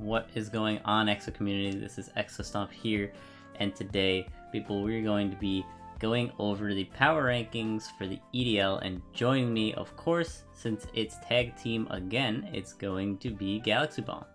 What is going on, Exo community? This is Exostomp here, and today, people, we're going to be going over the power rankings for the EDL, and joining me, of course, since it's tag team again, it's going to be Galaxybomb.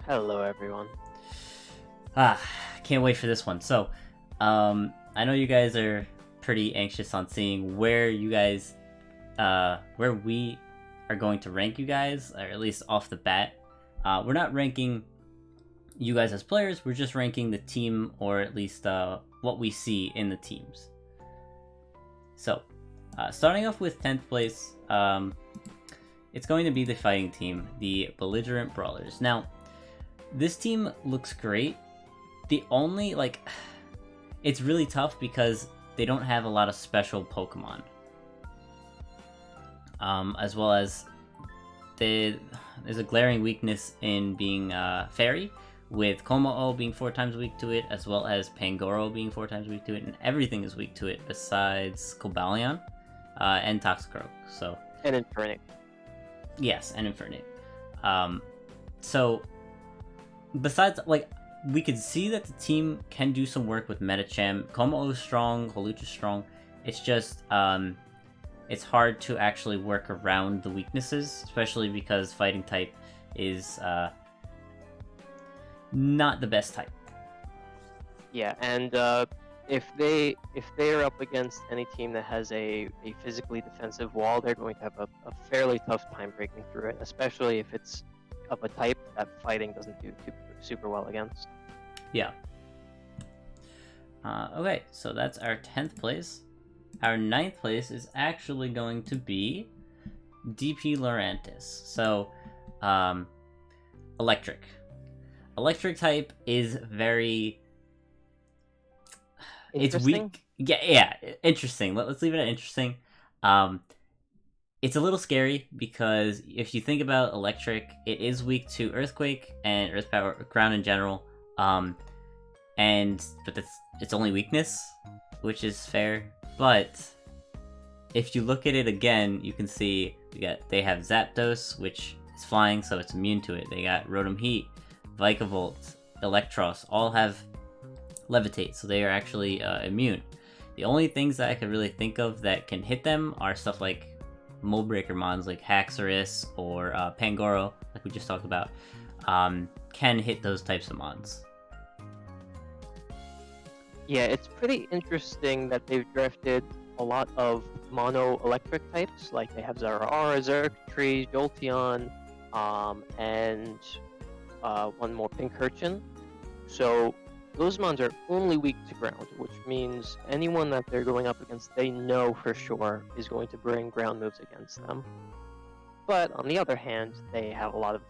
Hello, everyone. Can't wait for this one. So, I know you guys are pretty anxious on seeing where you guys, where we are going to rank you guys, or at least off the bat. We're not ranking you guys as players, we're just ranking the team, or at least what we see in the teams. So, starting off with 10th place, it's going to be the fighting team, the Belligerent Brawlers. Now, this team looks great. The only, it's really tough because they don't have a lot of special Pokemon. As well as there's a glaring weakness in being Fairy, with Kommo-o being 4 times weak to it, as well as Pangoro being 4 times weak to it, and everything is weak to it besides Cobalion and Toxicroak. So, and Infernape. Yes, and Infernape. So, besides, we could see that the team can do some work with Medicham. Kommo-o is strong, Hawlucha is strong. It's just, it's hard to actually work around the weaknesses, especially because fighting type is not the best type. Yeah, and if they are up against any team that has a physically defensive wall, they're going to have a fairly tough time breaking through it, especially if it's of a type that fighting doesn't do super well against. Yeah. Okay, so that's our 10th place. Our 9th place is actually going to be DP Lurantis. So, Electric. Electric type is very... It's weak. Yeah, interesting. Let's leave it at interesting. It's a little scary because if you think about Electric, it is weak to Earthquake and Earth Power, Ground in general. But it's only weakness, which is fair. But if you look at it again, you can see they have Zapdos, which is flying, so it's immune to it. They got Rotom Heat, Vikavolt, Electros, all have Levitate, so they are actually immune. The only things that I could really think of that can hit them are stuff like Mold Breaker mons, like Haxorus or Pangoro, like we just talked about, can hit those types of mons. Yeah, it's pretty interesting that they've drafted a lot of mono-electric types, like they have Zeraora, Xurkitree, Jolteon, and one more, Pincurchin. So those mons are only weak to ground, which means anyone that they're going up against, they know for sure is going to bring ground moves against them. But on the other hand, they have a lot of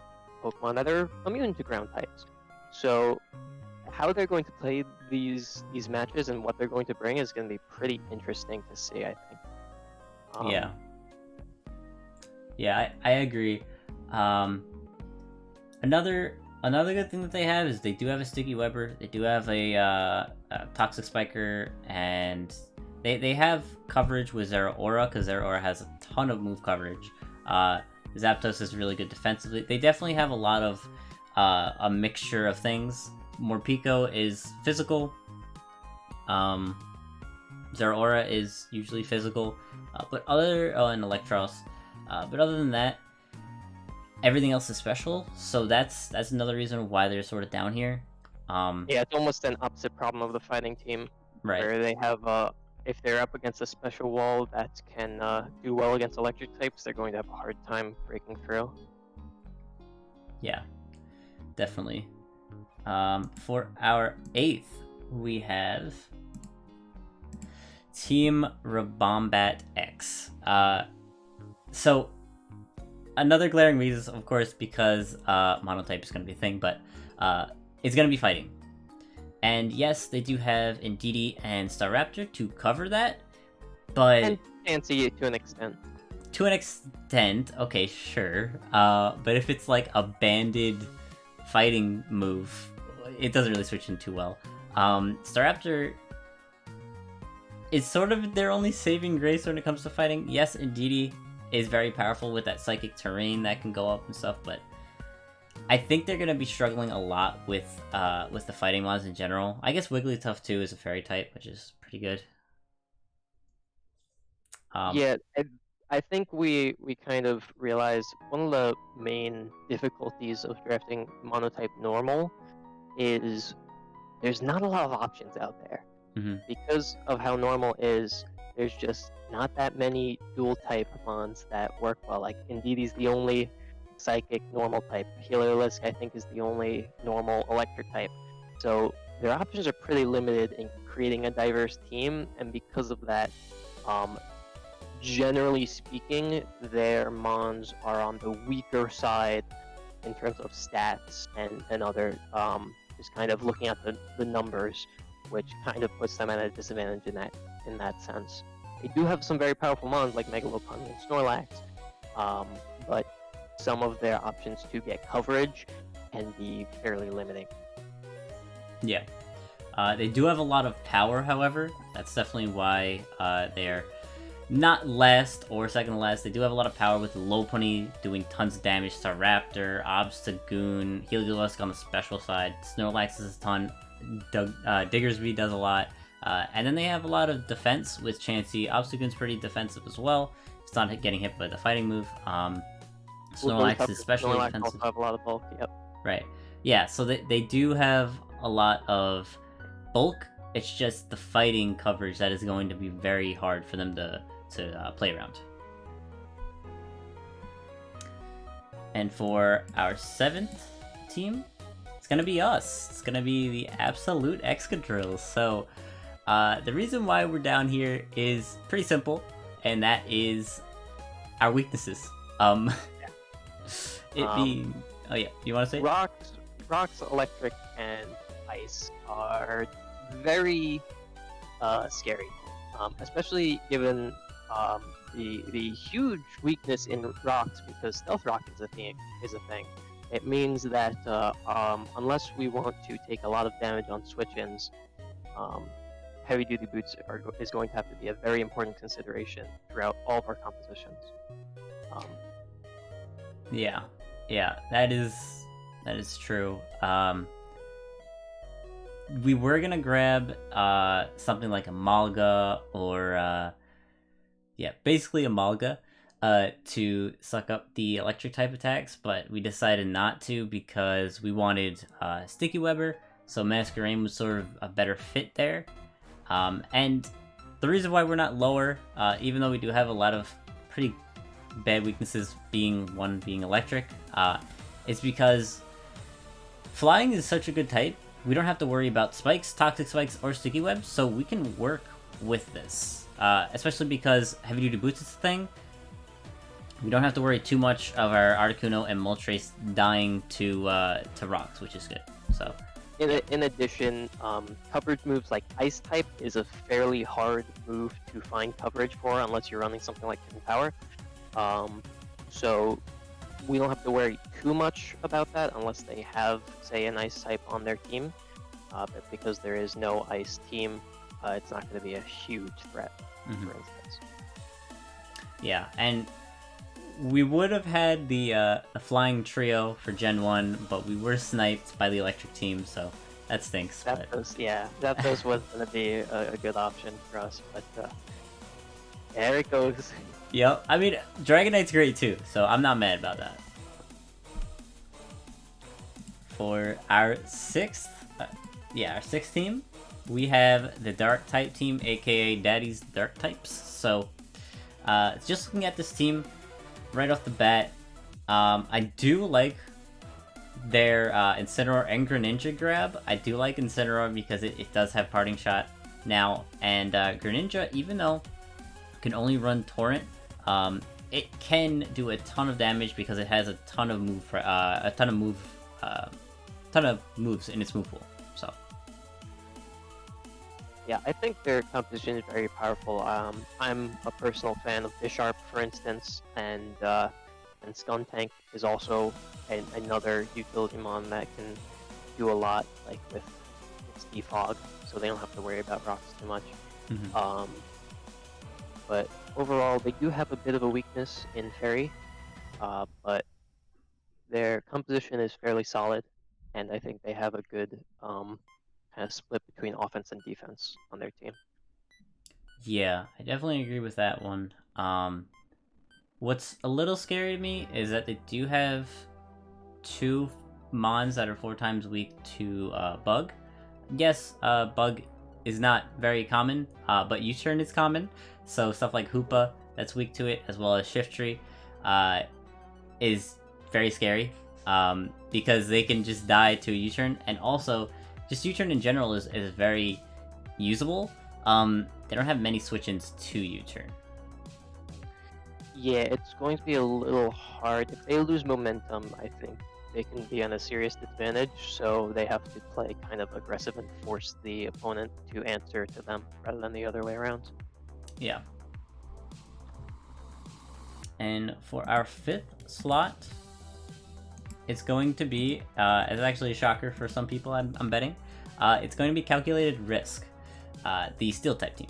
Pokemon that are immune to ground types. So how they're going to play these matches and what they're going to bring is going to be pretty interesting to see, I think. Yeah, I agree. Another good thing that they have is they do have a Sticky Webber, they do have a Toxic Spiker, and they have coverage with Zeraora, because Zeraora has a ton of move coverage. Zapdos is really good defensively. They definitely have a lot of a mixture of things. Morpeko is physical. Zeraora is usually physical, and Electros. But other than that, everything else is special. So that's another reason why they're sort of down here. Yeah, it's almost an opposite problem of the fighting team, right? Where they have if they're up against a special wall that can do well against electric types, they're going to have a hard time breaking through. Yeah, definitely. For our 8th, we have Team Rabombat X. So, another glaring reason, of course, because monotype is going to be a thing, but it's going to be fighting. And yes, they do have Indeedee and Staraptor to cover that, but... And Fancy to an extent. To an extent, okay, sure. But if it's like a banded fighting move, it doesn't really switch in too well. Staraptor is sort of their only saving grace when it comes to fighting. Yes, Indeedee is very powerful with that psychic terrain that can go up and stuff, but I think they're gonna be struggling a lot with the fighting mods in general. I guess Wigglytuff too is a fairy type, which is pretty good. Yeah, I think we kind of realized one of the main difficulties of drafting monotype normal is there's not a lot of options out there. Mhm. Because of how normal is, there's just not that many dual type mons that work well. Like Indeedee the only psychic normal type. Heliolisk I think is the only normal electric type. So their options are pretty limited in creating a diverse team, and because of that, um, generally speaking, their mons are on the weaker side in terms of stats and other just kind of looking at the numbers, which kind of puts them at a disadvantage in that sense. They do have some very powerful mons like Megalopon and Snorlax, but some of their options to get coverage can be fairly limiting. Yeah. They do have a lot of power, however. That's definitely why they're not last or second to last. They do have a lot of power with Lopunny doing tons of damage to Raptor, Obstagoon, Heliolisk on the special side, Snorlax is a ton, Diggersby does a lot, and then they have a lot of defense with Chansey. Obstagoon's pretty defensive as well. It's not getting hit by the fighting move. Snorlax is especially Snorlax defensive. also have a lot of bulk. Yep. Right. Yeah. So they do have a lot of bulk. It's just the fighting coverage that is going to be very hard for them to play around. And for our 7th team, it's gonna be us. It's gonna be the absolute Excadrills. So the reason why we're down here is pretty simple, and that is our weaknesses. It being, oh yeah, you want to say? Rocks, electric, and ice are very scary, especially given the huge weakness in rocks, because stealth rock is a thing. It means that unless we want to take a lot of damage on switch-ins, heavy duty boots is going to have to be a very important consideration throughout all of our compositions. Yeah, that is true. We were gonna grab something like a Malga or basically a Malga to suck up the electric type attacks, but we decided not to because we wanted Sticky Webber, so Masquerain was sort of a better fit there. And the reason why we're not lower, even though we do have a lot of pretty bad weaknesses, being electric, is because flying is such a good type. We don't have to worry about spikes, toxic spikes, or sticky webs, so we can work with this. Especially because heavy duty boots is a thing. We don't have to worry too much of our Articuno and Moltres dying to rocks, which is good. So in addition, coverage moves like Ice type is a fairly hard move to find coverage for unless you're running something like Hidden Power. So we don't have to worry too much about that unless they have, say, an Ice type on their team. But because there is no Ice team, it's not going to be a huge threat, for instance. Yeah, and we would have had the flying trio for Gen 1, but we were sniped by the electric team, so that stinks. Zapdos was going to be a good option for us, but there it goes. Yep, I mean, Dragonite's great too, so I'm not mad about that. For our sixth team, we have the Dark type team, aka Daddy's Dark types. So, just looking at this team right off the bat, I do like their Incineroar and Greninja grab. I do like Incineroar because it does have Parting Shot now, and Greninja, even though it can only run Torrent, it can do a ton of damage because it has a ton of moves in its move pool. So yeah, I think their composition is very powerful. I'm a personal fan of Bisharp, for instance, and Skuntank is also another utility mon that can do a lot, like with its defog, so they don't have to worry about rocks too much. But overall, they do have a bit of a weakness in Fairy, but their composition is fairly solid, and I think they have a good kind of split between offense and defense on their team. Yeah, I definitely agree with that one. What's a little scary to me is that they do have two mons that are 4 times weak to bug. Yes, bug is not very common, but U-turn is common. So stuff like Hoopa that's weak to it, as well as Shiftry, is very scary because they can just die to a U-turn, and also just U-turn in general is very usable. They don't have many switch-ins to U-turn. Yeah, it's going to be a little hard. If they lose momentum, I think they can be on a serious disadvantage, so they have to play kind of aggressive and force the opponent to answer to them rather than the other way around. Yeah. And for our 5th slot, it's going to be, it's actually a shocker for some people, I'm betting. It's going to be Calculated Risk, the Steel type team.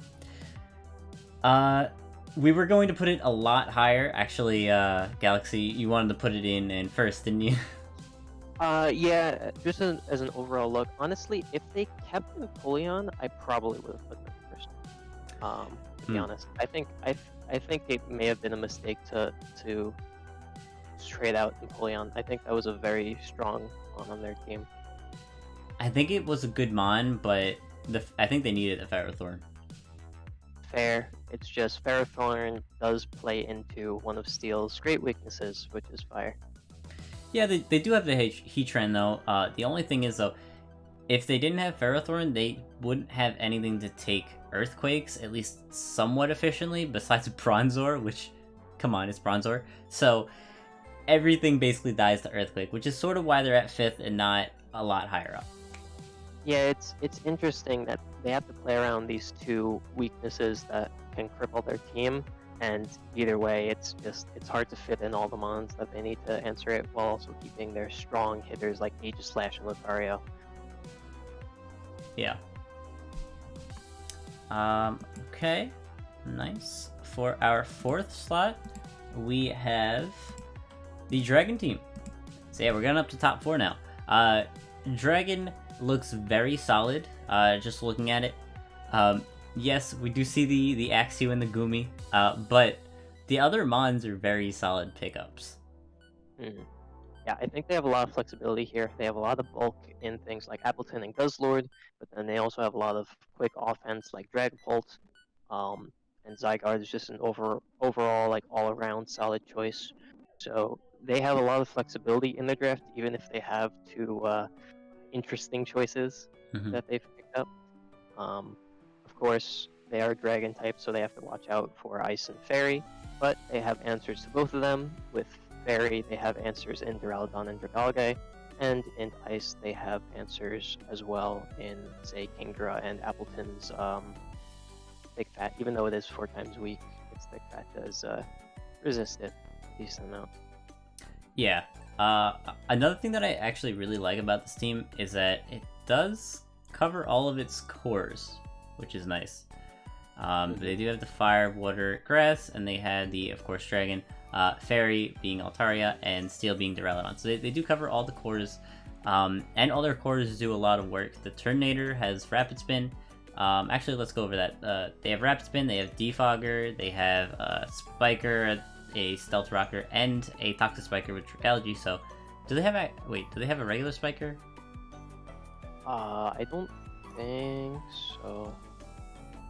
We were going to put it a lot higher. Actually, Galaxy, you wanted to put it in first, didn't you? Yeah, just as an overall look, honestly, if they kept Napoleon, I probably would have put them first. To be honest, I think it may have been a mistake to trade out Napoleon. I think that was a very strong on their team. I think it was a good mon, but I think they needed a Ferrothorn. Fair. It's just Ferrothorn does play into one of Steel's great weaknesses, which is fire. Yeah, they do have the Heatran though. The only thing is though, if they didn't have Ferrothorn, they wouldn't have anything to take Earthquakes, at least somewhat efficiently, besides Bronzor, which, come on, it's Bronzor. So everything basically dies to Earthquake, which is sort of why they're at 5th and not a lot higher up. Yeah, it's interesting that they have to play around these two weaknesses that can cripple their team, and either way, it's hard to fit in all the mons that they need to answer it while also keeping their strong hitters like Aegislash and Lucario. Yeah. Okay. Nice. For our 4th slot, we have the Dragon team. So yeah, we're going up to top 4 now. Dragon looks very solid, just looking at it. Yes, we do see the Axew and the Gumi, but the other mons are very solid pickups. Mm. Yeah, I think they have a lot of flexibility here. They have a lot of bulk in things like Appleton and Guzzlord, but then they also have a lot of quick offense like Dragapult, and Zygarde is just an overall like all-around solid choice. So they have a lot of flexibility in their draft, even if they have two interesting choices that they've picked up. Of course, they are Dragon type, so they have to watch out for Ice and Fairy, but they have answers to both of them. With Fairy, they have answers in Duraludon and Dragalge, and in Ice, they have answers as well in, say, Kingdra and Appleton's Thick Fat. Even though it is 4 times weak, its Thick Fat does resist it a decent amount. Yeah. Another thing that I actually really like about this team is that it does cover all of its cores, which is nice. They do have the Fire, Water, Grass, and they had the, of course, Dragon, Fairy being Altaria, and Steel being Duraludon. So they do cover all the cores, and all their cores do a lot of work. The Turtonator has Rapid Spin. Actually, let's go over that. They have Rapid Spin, they have Defogger, they have Spiker, a Stealth Rocker, and a Toxic Spiker with Trichology. So, do they have a regular Spiker? I don't think so.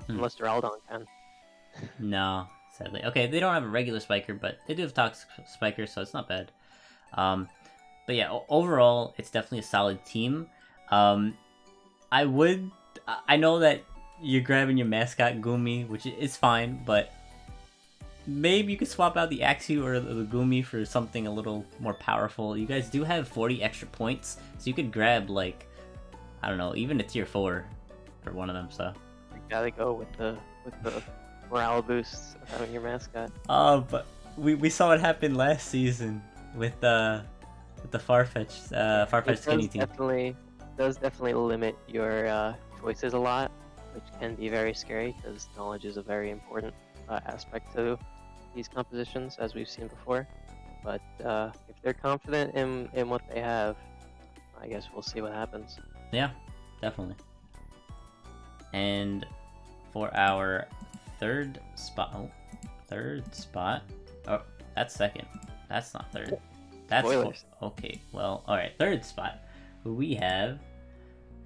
Unless Duraludon can. No, sadly. Okay, they don't have a regular Spiker, but they do have Toxic Spiker, so it's not bad. But yeah, overall, it's definitely a solid team. I know that you're grabbing your mascot Gumi, which is fine, but maybe you could swap out the Axew or the Gumi for something a little more powerful. You guys do have 40 extra points, so you could grab, like, I don't know, even a tier 4 for one of them, so. You gotta go with the morale boost of having your mascot. But we saw what happened last season with the Farfetch'd skinny team. Does definitely limit your choices a lot, which can be very scary because knowledge is a very important aspect to these compositions, as we've seen before. But if they're confident in what they have, I guess we'll see what happens. Yeah, definitely. And for our third spot, oh, that's second. That's not third. That's Spoilers. okay. Well, all right. Third spot, we have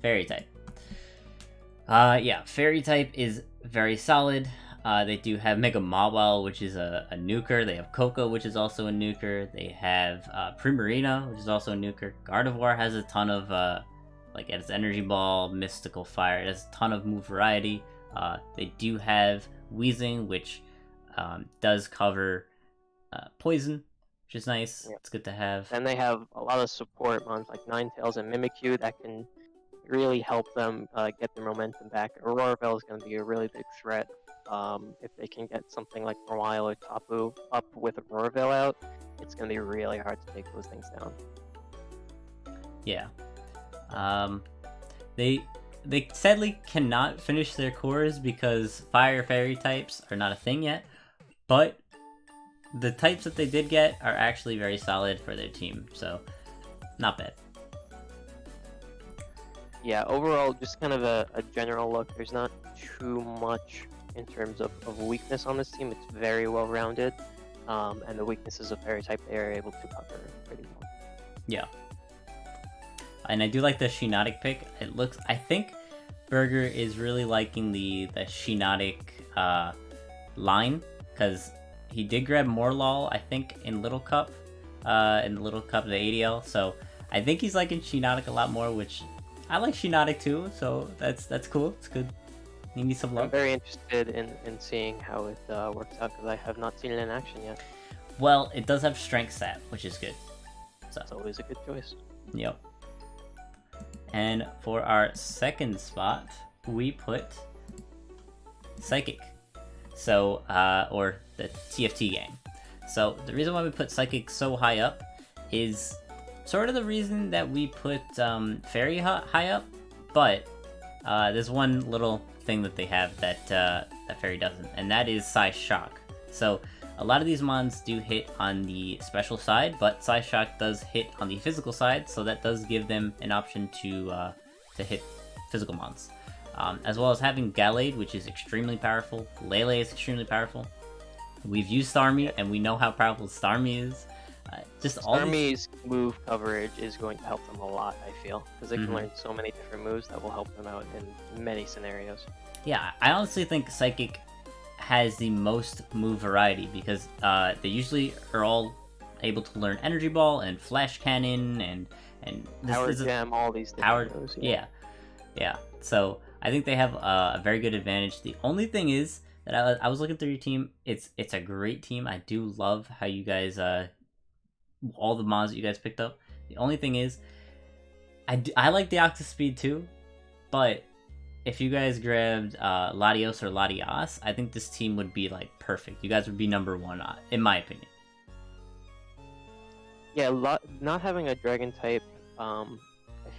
Fairy type. Yeah, Fairy type is very solid. They do have Mega Mawile, which is a nuker. They have Coco, which is also a nuker. They have Primarina, which is also a nuker. Gardevoir has a ton of, like, its Energy Ball, Mystical Fire. It has a ton of move variety. They do have Weezing, which does cover Poison, which is nice. Yeah. It's good to have. And they have a lot of support ones like Ninetales and Mimikyu that can really help them get their momentum back. Aurora Veil is going to be a really big threat. If they can get something like Mawile or Tapu up with Aurora Veil out, it's going to be really hard to take those things down. Yeah. They sadly cannot finish their cores because Fire Fairy types are not a thing yet, but the types that they did get are actually very solid for their team, so not bad. Yeah, overall, just kind of a general look. There's not too much in terms of weakness on this team. It's very well rounded, and the weaknesses of Fairy type they are able to cover pretty well. Yeah. And I do like the Shiinotic pick. It looks, I think Burger is really liking the Shiinotic line, because he did grab Morlul, I think, in Little Cup, in the Little Cup of the ADL, so I think he's liking Shiinotic a lot more, which I like Shiinotic too, so that's cool. It's good. Need me some I'm love. very interested in seeing how it works out because I have not seen it in action yet. Well, it does have Strength Stat, which is good. So It's always a good choice. yep. And for our second spot, we put Psychic. So, or the TFT gang. So the reason why we put Psychic so high up is sort of the reason that we put Fairy high up, but there's one little thing that they have that that Fairy doesn't, and that is Psy Shock. So a lot of these mons do hit on the special side, but Psy Shock does hit on the physical side, so that does give them an option to hit physical mons. As well as having Gallade, which is extremely powerful. Lele is extremely powerful. We've used Starmie, and we know how powerful Starmie is. Just all Starmie's move coverage is going to help them a lot, I feel, because they can learn so many different moves that will help them out in many scenarios. Yeah, I honestly think Psychic has the most move variety because they usually are all able to learn Energy Ball and Flash Cannon and Power Gem, all these different moves. Yeah. So I think they have a very good advantage. The only thing is that I was looking through your team. It's a great team. I do love how you guys all the mods that you guys picked up. The only thing is, I like the Octa Speed too, but if you guys grabbed Latios or Latias, I think this team would be like perfect. You guys would be number one, in my opinion. Yeah, not having a Dragon type, I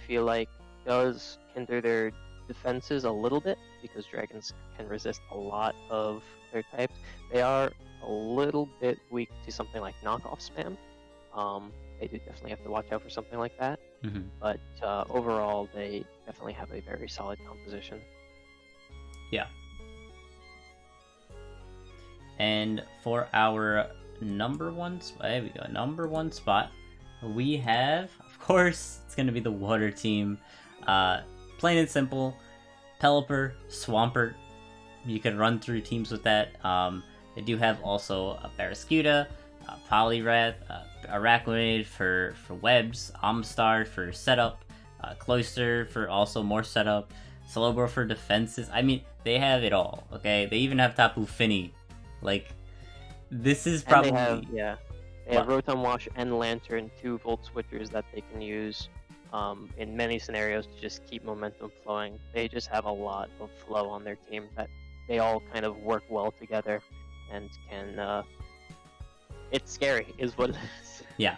feel like does hinder their defenses a little bit because dragons can resist a lot of their types. They are a little bit weak to something like knockoff spam. They do definitely have to watch out for something like that. But overall, they definitely have a very solid composition. Yeah. And for our number one spot, there we go. Number one spot, we have, of course, it's gonna be the water team. Plain and simple, Pelipper, Swampert. You can run through teams with that. They do have also a Barraskewda, Poliwrath, Araquanid for webs, Amstar for setup, Cloyster for also more setup, Slowbro for defenses. I mean, they have it all, okay? They even have Tapu Fini. Like, this is probably... And they have Rotom Wash and Lantern, 2 Volt Switchers that they can use in many scenarios to just keep momentum flowing. They just have a lot of flow on their team that they all kind of work well together and can... It's scary, is what it is. Yeah.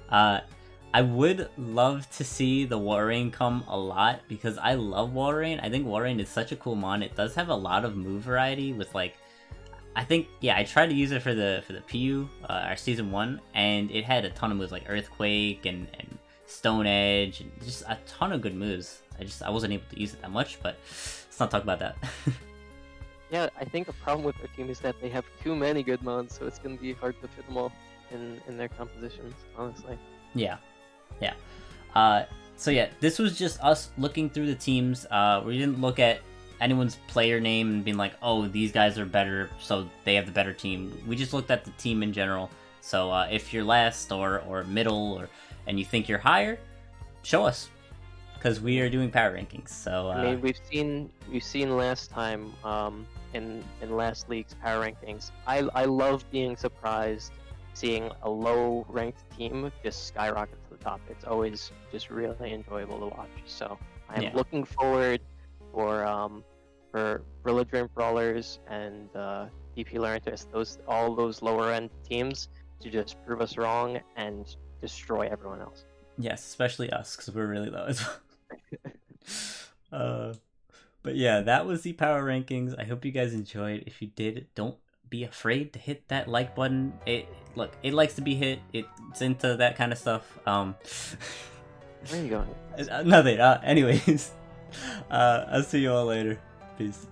I would love to see the Walrein come a lot because I love Walrein. I think Walrein is such a cool mon. It does have a lot of move variety with, like, I think I tried to use it for the PU, our season 1, and it had a ton of moves like Earthquake and Stone Edge, and just a ton of good moves. I wasn't able to use it that much, but let's not talk about that. Yeah, I think a problem with their team is that they have too many good mons, so it's gonna be hard to fit them all in their compositions, honestly. Yeah. So yeah, this was just us looking through the teams. We didn't look at anyone's player name and being like, oh, these guys are better, so they have the better team. We just looked at the team in general. So if you're last or middle and you think you're higher, show us, because we are doing power rankings. So I mean, we've seen last time in last league's power rankings. I love being surprised, seeing a low ranked team just skyrocket to the top. It's always just really enjoyable to watch. So I'm looking forward for Belligerent Brawlers and DP Larentis, all those lower end teams, to just prove us wrong and destroy everyone else. Yes, especially us, because we're really low as well. But yeah, that was the power rankings. I hope you guys enjoyed. If you did, don't be afraid to hit that like button. It likes to be hit. It's into that kind of stuff. Where are you going? Nothing. Anyways, I'll see you all later. Peace.